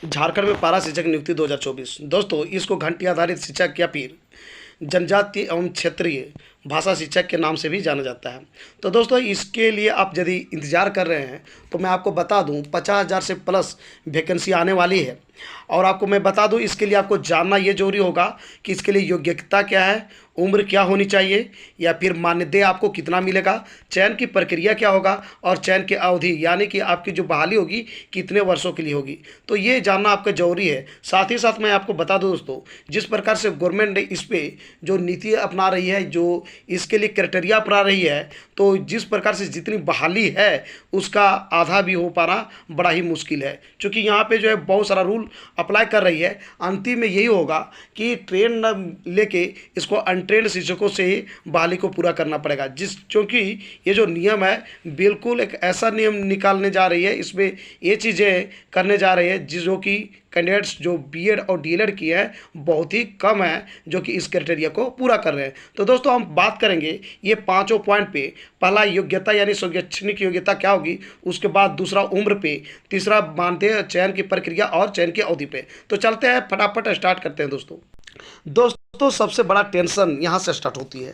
झारखंड में पारा शिक्षक नियुक्ति 2024। दोस्तों, इसको घंटी आधारित शिक्षक या फिर जनजातीय एवं क्षेत्रीय भाषा शिक्षक के नाम से भी जाना जाता है। तो दोस्तों, इसके लिए आप यदि इंतज़ार कर रहे हैं तो मैं आपको बता दूं 50,000 से प्लस वैकेंसी आने वाली है। और आपको मैं बता दूं, इसके लिए आपको जानना ये जरूरी होगा कि इसके लिए योग्यता क्या है, उम्र क्या होनी चाहिए, या फिर मानदेय आपको कितना मिलेगा, चयन की प्रक्रिया क्या होगा और चयन की अवधि यानी कि आपकी जो बहाली होगी कितने वर्षों के लिए होगी। तो ये जानना आपका जरूरी है। साथ ही साथ मैं आपको बता दूं दोस्तों, जिस प्रकार से गवर्नमेंट ने इस पे जो नीति अपना रही है, जो इसके लिए क्राइटेरिया अपना रही है, तो जिस प्रकार से जितनी बहाली है उसका आधा भी हो पाना बड़ा ही मुश्किल है। क्योंकि यहाँ पे जो है बहुत सारा रूल अप्लाई कर रही है। अंतिम में यही होगा कि ट्रेन न लेके इसको अनट्रेंड शिक्षकों से ही बहाली को पूरा करना पड़ेगा। क्योंकि ये जो नियम है बिल्कुल एक ऐसा नियम निकालने जा रही है, इसमें ये चीज़ें करने जा रही है जो कि कैंडिडेट्स जो बीएड और डीएलएड किए हैं बहुत ही कम है जो कि इस क्राइटेरिया को पूरा कर रहे हैं। तो दोस्तों, हम बात करेंगे ये पांचों पॉइंट पे। पहला योग्यता यानी शैक्षणिक योग्यता क्या होगी, उसके बाद दूसरा उम्र पे, तीसरा मानदेय, चयन की प्रक्रिया और चयन की अवधि पे। तो चलते हैं, फटाफट स्टार्ट करते हैं दोस्तों, सबसे बड़ा टेंशन यहाँ से स्टार्ट होती है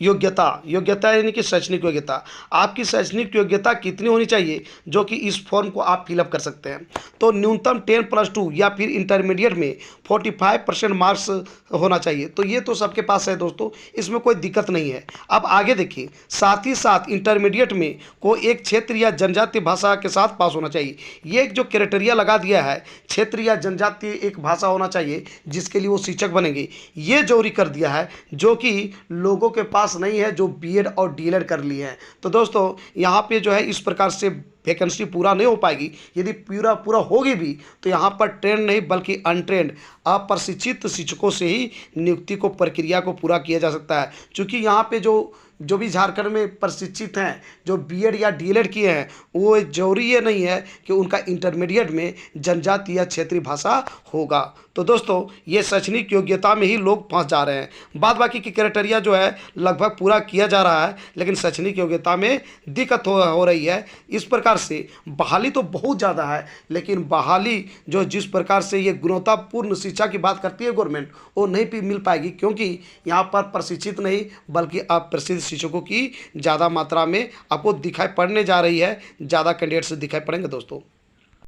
योग्यता यानी कि शैक्षणिक योग्यता। आपकी शैक्षणिक योग्यता कितनी होनी चाहिए जो कि इस फॉर्म को आप फिलअप कर सकते हैं। तो न्यूनतम 10+2 या फिर इंटरमीडिएट में 45% मार्क्स होना चाहिए। तो ये तो सबके पास है दोस्तों, इसमें कोई दिक्कत नहीं है। अब आगे देखिए, साथ ही साथ इंटरमीडिएट में कोई एक क्षेत्र या जनजातीय भाषा के साथ पास होना चाहिए। ये एक जो क्राइटेरिया लगा दिया है, क्षेत्र या जनजातीय एक भाषा होना चाहिए जिसके लिए वो शिक्षक बनेंगे, ये जरूरी कर दिया है, जो कि लोगों के पास नहीं है जो बीएड और डीएलएड कर लिए हैं। तो दोस्तों, यहाँ पे जो है इस प्रकार से वैकेंसी पूरा नहीं हो पाएगी। यदि पूरा होगी भी तो यहाँ पर ट्रेंड नहीं बल्कि अनट्रेंड अप्रशिक्षित शिक्षकों से ही नियुक्ति को प्रक्रिया को पूरा किया जा सकता है। क्योंकि यहाँ पे जो भी झारखंड में प्रशिक्षित हैं, जो बीएड या डीएलएड किए हैं, वो जरूरी ये नहीं है कि उनका इंटरमीडिएट में जनजातीय या क्षेत्रीय भाषा होगा। तो दोस्तों, ये शैक्षणिक योग्यता में ही लोग फंस जा रहे हैं। बाद बाकी की क्राइटेरिया जो है लगभग पूरा किया जा रहा है, लेकिन शैक्षणिक योग्यता में दिक्कत हो रही है। इस प्रकार से बहाली तो बहुत ज़्यादा है, लेकिन बहाली जो जिस प्रकार से ये गुणवत्तापूर्ण शिक्षा की बात करती है गवर्नमेंट, वो नहीं भी मिल पाएगी। क्योंकि यहाँ पर प्रशिक्षित नहीं बल्कि अप्रशिक्षित शिक्षकों की ज़्यादा मात्रा में आपको दिखाई पड़ने जा रही है, ज़्यादा कैंडिडेट्स दिखाई पड़ेंगे दोस्तों।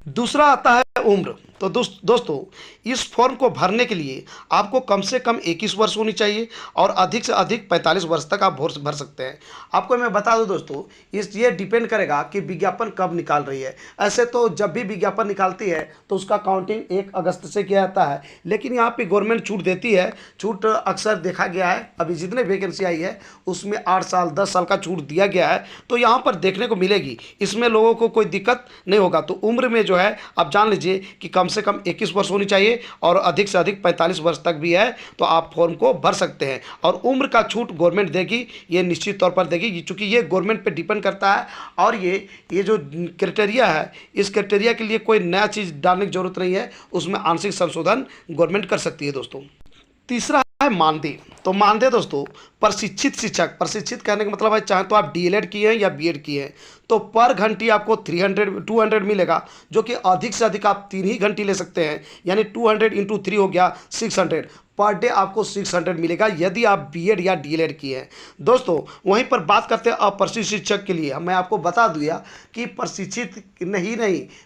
दूसरा आता है उम्र। तो दोस्तों, इस फॉर्म को भरने के लिए आपको कम से कम 21 वर्ष होनी चाहिए और अधिक से अधिक 45 वर्ष तक आप भर सकते हैं। आपको मैं बता दूं दोस्तों, ये डिपेंड करेगा कि विज्ञापन कब निकाल रही है। ऐसे तो जब भी विज्ञापन निकालती है तो उसका काउंटिंग 1 अगस्त से किया जाता है, लेकिन यहाँ पे गवर्नमेंट छूट देती है। छूट अक्सर देखा गया है, अभी जितने वैकेंसी आई है उसमें 8 साल 10 साल का छूट दिया गया है। तो यहाँ पर देखने को मिलेगी, इसमें लोगों को कोई दिक्कत नहीं होगा। तो उम्र में जो है आप जान लीजिए कि कम से कम 21 वर्ष होनी चाहिए और अधिक से अधिक 45 वर्ष तक भी है तो आप फॉर्म को भर सकते हैं। और उम्र का छूट गवर्नमेंट देगी, ये निश्चित तौर पर देगी, क्योंकि ये गवर्नमेंट पे डिपेंड करता है। और ये जो क्राइटेरिया है, इस क्राइटेरिया के लिए कोई नया चीज़ डालने की जरूरत नहीं है, उसमें आंशिक संशोधन गवर्नमेंट कर सकती है दोस्तों। तीसरा है मानदेय। तो मानदेय दोस्तों, प्रशिक्षित शिक्षक, प्रशिक्षित कहने का मतलब है चाहे तो आप डीएलएड किए हैं या बीएड किए हैं, तो पर घंटी आपको 200 मिलेगा, जो कि अधिक से अधिक आप 3 ही घंटी ले सकते हैं। यानी 200 × 3 हो गया 600 पर डे आपको 600 मिलेगा यदि आप बीएड या डीएलएड किए हैं दोस्तों। वहीं पर बात करते हैं अप्रशिक्षित शिक्षक के लिए। मैं आपको बता दिया कि प्रशिक्षित नहीं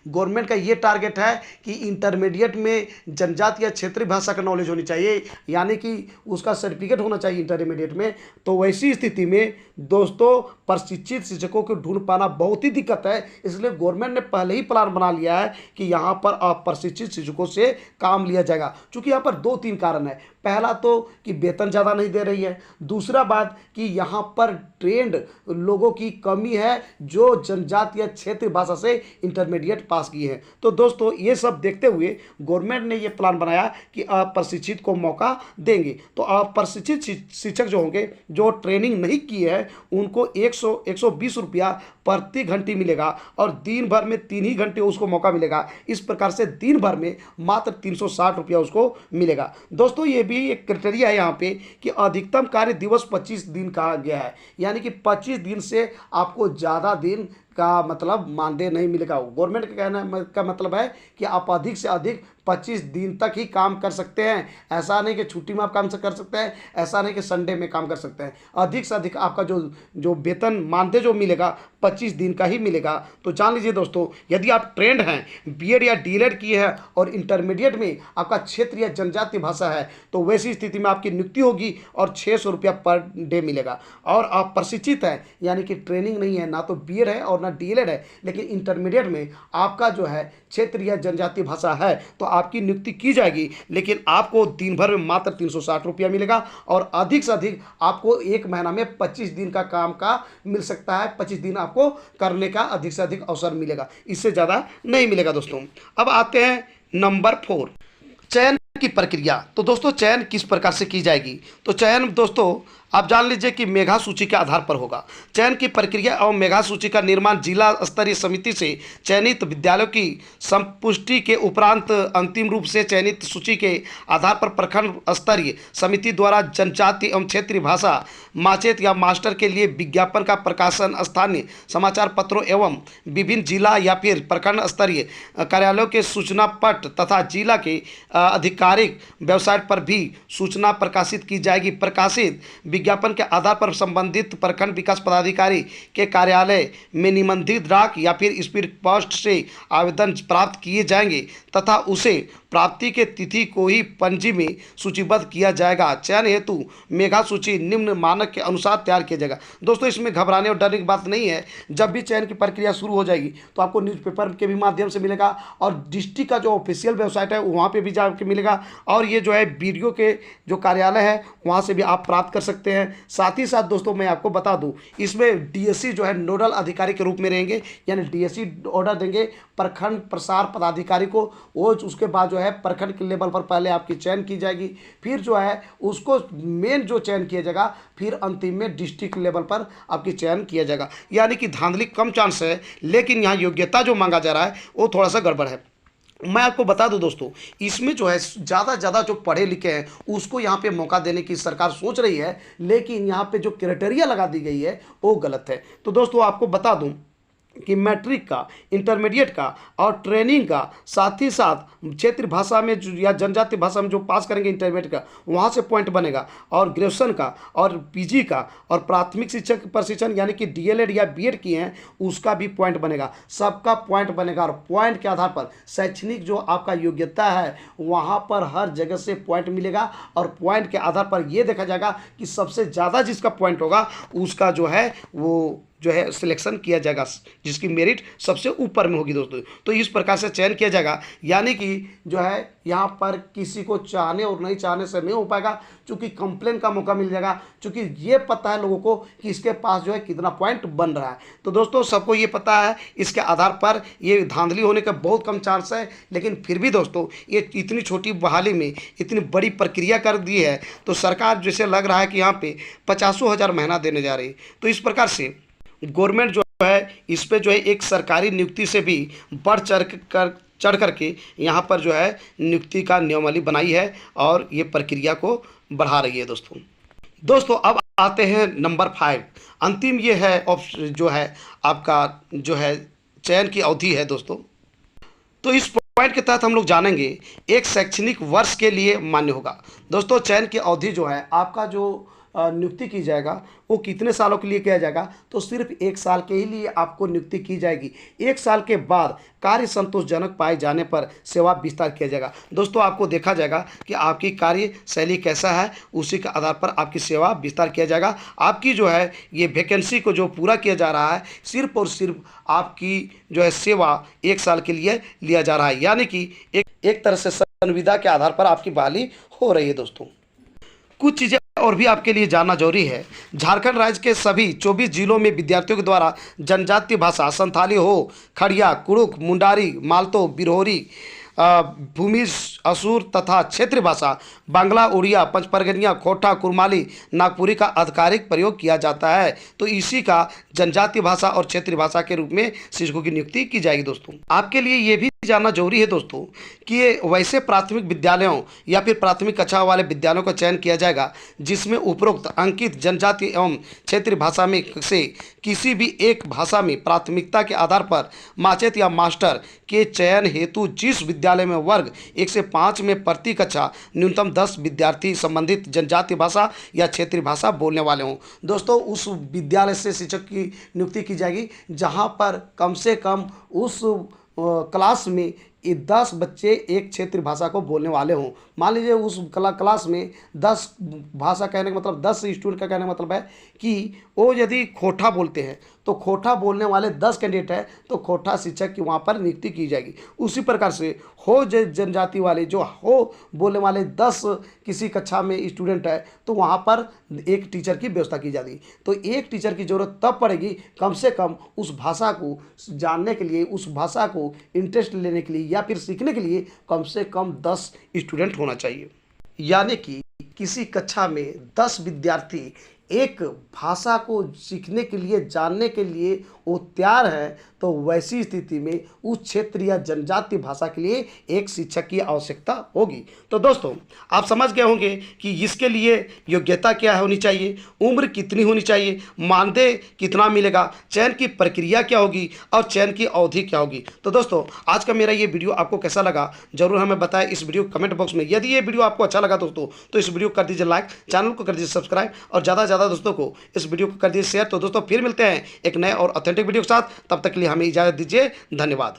गवर्नमेंट का ये टारगेट है कि इंटरमीडिएट में जनजातीय या क्षेत्रीय भाषा का नॉलेज होनी चाहिए, यानी कि उसका सर्टिफिकेट होना चाहिए इंटरमीडिएट में। तो वैसी स्थिति में दोस्तों प्रशिक्षित शिक्षकों को ढूंढ पाना बहुत ही दिक्कत है। इसलिए गवर्नमेंट ने पहले ही प्लान बना लिया है कि यहाँ पर अप्रशिक्षित शिक्षकों से काम लिया जाएगा। क्योंकि यहाँ पर 2-3 कारण है। पहला तो कि वेतन ज़्यादा नहीं दे रही है, दूसरा बात कि यहाँ पर ट्रेंड लोगों की कमी है जो जनजातीय क्षेत्रीय भाषा से इंटरमीडिएट पास किए हैं। तो दोस्तों, ये सब देखते हुए गवर्नमेंट ने ये प्लान बनाया कि अप्रशिक्षित को मौका देंगे। तो अप्रशिक्षित शिक्षक जो होंगे, जो ट्रेनिंग नहीं की है, उनको 120 रुपया प्रति घंटे मिलेगा और दिन भर में 3 ही घंटे उसको मौका मिलेगा। इस प्रकार से दिन भर में मात्र 360 रुपया उसको मिलेगा। दोस्तों ये भी एक क्राइटेरिया है यहाँ पे कि अधिकतम कार्य दिवस 25 दिन कहा गया है, यानी कि 25 दिन से आपको ज़्यादा दिन का मतलब मानदेय नहीं मिलेगा। गवर्नमेंट का कहना का मतलब है कि आप अधिक से अधिक 25 दिन तक ही काम कर सकते हैं। ऐसा नहीं कि छुट्टी में आप काम कर सकते हैं, ऐसा नहीं कि संडे में काम कर सकते हैं। अधिक से अधिक आपका जो वेतन मानदेय जो मिलेगा 25 दिन का ही मिलेगा। तो जान लीजिए दोस्तों, यदि आप ट्रेंड हैं, बीएड या डीएलएड किए हैं और इंटरमीडिएट में आपका क्षेत्र या जनजातीय भाषा है, तो वैसी स्थिति में आपकी नियुक्ति होगी और 600 रुपया पर डे मिलेगा। और आप प्रशिक्षित हैं, यानी कि ट्रेनिंग नहीं है, ना तो बीएड है और ना डीएलएड है, लेकिन इंटरमीडिएट में आपका जो है क्षेत्र या जनजातीय भाषा है, तो आपकी नियुक्ति की जाएगी। लेकिन आपको दिन भर में मात्र 360 रुपया मिलेगा और अधिक से अधिक आपको एक महीना में 25 दिन का काम का मिल सकता है। 25 दिन आपको करने का अधिक से अधिक अवसर मिलेगा, इससे ज़्यादा नहीं मिलेगा दोस्तों। अब आते हैं नंबर 4, चयन की प्रक्रिया। तो दोस्तों चयन किस प्रकार से की जाएगी? तो चयन दोस्तों आप जान लीजिए कि मेधा सूची के आधार पर होगा। चयन की प्रक्रिया और मेधा सूची का निर्माण जिला स्तरीय समिति से चयनित विद्यालयों की संपुष्टि के उपरांत अंतिम रूप से चयनित सूची के आधार पर प्रखंड स्तरीय समिति द्वारा जनजातीय एवं क्षेत्रीय भाषा माचेत या मास्टर के लिए विज्ञापन का प्रकाशन स्थानीय समाचार पत्रों एवं विभिन्न जिला या फिर प्रखंड स्तरीय कार्यालयों के सूचना पट तथा जिला के आधिकारिक वेबसाइट पर भी सूचना प्रकाशित की जाएगी। प्रकाशित विज्ञापन के आधार पर संबंधित प्रखंड विकास पदाधिकारी के कार्यालय में निबंधित डाक या फिर स्पीड पोस्ट से आवेदन प्राप्त किए जाएंगे तथा उसे प्राप्ति के तिथि को ही पंजी में सूचीबद्ध किया जाएगा। चयन हेतु मेधा सूची निम्न मानक के अनुसार तैयार किया जाएगा। दोस्तों इसमें घबराने और डरने की बात नहीं है। जब भी चयन की प्रक्रिया शुरू हो जाएगी तो आपको न्यूज़पेपर के भी माध्यम से मिलेगा और डिस्ट्रिक्ट का जो ऑफिशियल वेबसाइट है वहाँ पे भी जाके मिलेगा और ये जो है बीडीओ के जो कार्यालय है वहाँ से भी आप प्राप्त कर सकते हैं। साथ ही साथ दोस्तों मैं आपको बता दूँ, इसमें डीएससी जो है नोडल अधिकारी के रूप में रहेंगे, यानी डीएससी ऑर्डर देंगे प्रखंड प्रसार पदाधिकारी को। वो उसके बाद जो है प्रखंड के लेवल पर पहले आपकी चयन की जाएगी, फिर जो है उसको मेन जो चयन किया जाएगा, फिर अंतिम में डिस्ट्रिक्ट लेवल पर आपकी चयन किया जाएगा। यानी कि धांधली कम चांस है, लेकिन यहाँ योग्यता जो मांगा जा रहा है वो थोड़ा सा गड़बड़ है। मैं आपको बता दूं दोस्तों, इसमें जो है ज़्यादा जो पढ़े लिखे हैं उसको यहाँ पे मौका देने की सरकार सोच रही है, लेकिन यहाँ पे जो क्राइटेरिया लगा दी गई है वो गलत है। तो दोस्तों आपको बता दूं कि मैट्रिक का, इंटरमीडिएट का और ट्रेनिंग का, साथ ही साथ क्षेत्रीय भाषा में या जनजातीय भाषा में जो पास करेंगे इंटरमीडिएट का वहाँ से पॉइंट बनेगा, और ग्रेजुएशन का और पीजी का और प्राथमिक शिक्षक प्रशिक्षण यानी कि डीएलएड या बीएड किए हैं उसका भी पॉइंट बनेगा। सबका पॉइंट बनेगा और पॉइंट के आधार पर शैक्षणिक जो आपका योग्यता है वहाँ पर हर जगह से पॉइंट मिलेगा और पॉइंट के आधार पर ये देखा जाएगा कि सबसे ज़्यादा जिसका पॉइंट होगा उसका जो है वो जो है सिलेक्शन किया जाएगा, जिसकी मेरिट सबसे ऊपर में होगी दोस्तों। तो इस प्रकार से चयन किया जाएगा, यानी कि जो है यहाँ पर किसी को चाहने और नहीं चाहने से नहीं हो पाएगा, क्योंकि कंप्लेन का मौका मिल जाएगा, क्योंकि ये पता है लोगों को कि इसके पास जो है कितना पॉइंट बन रहा है। तो दोस्तों सबको ये पता है, इसके आधार पर ये धांधली होने का बहुत कम चांस है। लेकिन फिर भी दोस्तों ये इतनी छोटी बहाली में इतनी बड़ी प्रक्रिया कर दी है, तो सरकार जैसे लग रहा है कि यहाँ पे 50,000 महीना देने जा रही है। तो इस प्रकार से गवर्नमेंट जो है इस पे जो है एक सरकारी नियुक्ति से भी बढ़ चढ़ करके यहाँ पर जो है नियुक्ति का नियमावली बनाई है और ये प्रक्रिया को बढ़ा रही है दोस्तों। अब आते हैं नंबर 5, अंतिम ये है जो है आपका जो है चयन की अवधि है दोस्तों। तो इस पॉइंट के तहत हम लोग जानेंगे एक शैक्षणिक वर्ष के लिए मान्य होगा। दोस्तों चयन की अवधि जो है आपका जो नियुक्ति की जाएगा वो कितने सालों के लिए किया जाएगा? तो सिर्फ 1 साल के ही लिए आपको नियुक्ति की जाएगी। 1 साल के बाद कार्य संतोषजनक पाए जाने पर सेवा विस्तार किया जाएगा। दोस्तों आपको देखा जाएगा कि आपकी कार्य शैली कैसा है, उसी के आधार पर आपकी सेवा विस्तार किया जाएगा। आपकी जो है ये वैकेंसी को जो पूरा किया जा रहा है सिर्फ और सिर्फ आपकी जो है सेवा 1 साल के लिए लिया जा रहा है, यानी कि एक तरह से संविदा के आधार पर आपकी बहाली हो रही है दोस्तों। कुछ चीज़ें और भी आपके लिए जानना जरूरी है। झारखंड राज्य के सभी 24 जिलों में विद्यार्थियों के द्वारा जनजातीय भाषा संथाली हो, खड़िया, कुड़ुक, मुंडारी, मालतो, बिरहोरी, भूमिज असुर तथा क्षेत्रीय भाषा बांग्ला, उड़िया, पंचपरगनिया, खोटा, कुरमाली, नागपुरी का आधिकारिक प्रयोग किया जाता है। तो इसी का जनजातीय भाषा और क्षेत्रीय भाषा के रूप में शिक्षकों की नियुक्ति की जाएगी। दोस्तों आपके लिए ये भी जानना जरूरी है दोस्तों कि ये वैसे प्राथमिक विद्यालयों या फिर प्राथमिक कक्षा वाले विद्यालयों का चयन किया जाएगा जिसमें उपरोक्त अंकित जनजातीय एवं क्षेत्रीय भाषा में से किसी भी एक भाषा में प्राथमिकता के आधार पर माचेत या मास्टर के चयन हेतु जिस विद्यालय में वर्ग 1 से 5 में प्रति कक्षा न्यूनतम 10 विद्यार्थी संबंधित जनजातीय भाषा या क्षेत्रीय भाषा बोलने वाले हों। दोस्तों उस विद्यालय से शिक्षक की नियुक्ति की जाएगी जहां पर कम से कम उस क्लास में 10 बच्चे एक क्षेत्रीय भाषा को बोलने वाले हों। मान लीजिए उस क्लास में 10 भाषा कहने का मतलब 10 स्टूडेंट का कहने का मतलब है कि वो यदि खोटा बोलते हैं तो खोटा बोलने वाले 10 कैंडिडेट हैं तो खोटा शिक्षक की वहाँ पर नियुक्ति की जाएगी। उसी प्रकार से हो जनजाति वाले जो हो बोलने वाले 10 किसी कक्षा में स्टूडेंट है तो वहाँ पर एक टीचर की व्यवस्था की जाएगी। तो एक टीचर की ज़रूरत तब पड़ेगी कम से कम उस भाषा को जानने के लिए, उस भाषा को इंटरेस्ट लेने के लिए या फिर सीखने के लिए कम से कम 10 स्टूडेंट होना चाहिए। यानी कि किसी कक्षा में 10 विद्यार्थी एक भाषा को सीखने के लिए, जानने के लिए वो तैयार है तो वैसी स्थिति में उस क्षेत्र या जनजातीय भाषा के लिए एक शिक्षक की आवश्यकता होगी। तो दोस्तों आप समझ गए होंगे कि इसके लिए योग्यता क्या होनी चाहिए, उम्र कितनी होनी चाहिए, मानदेय कितना मिलेगा, चयन की प्रक्रिया क्या होगी और चयन की अवधि क्या होगी। तो दोस्तों आज का मेरा ये वीडियो आपको कैसा लगा जरूर हमें बताएं इस वीडियो कमेंट बॉक्स में। यदि ये वीडियो आपको अच्छा लगा दोस्तों तो इस वीडियो को कर दीजिए लाइक, चैनल को कर दीजिए सब्सक्राइब और ज़्यादा से ज़्यादा दोस्तों को इस वीडियो को कर दीजिए शेयर। तो दोस्तों फिर मिलते हैं एक नए और ऑथेंटिक वीडियो के साथ, तब तक के लिए हमें इजाज़त दीजिए। धन्यवाद।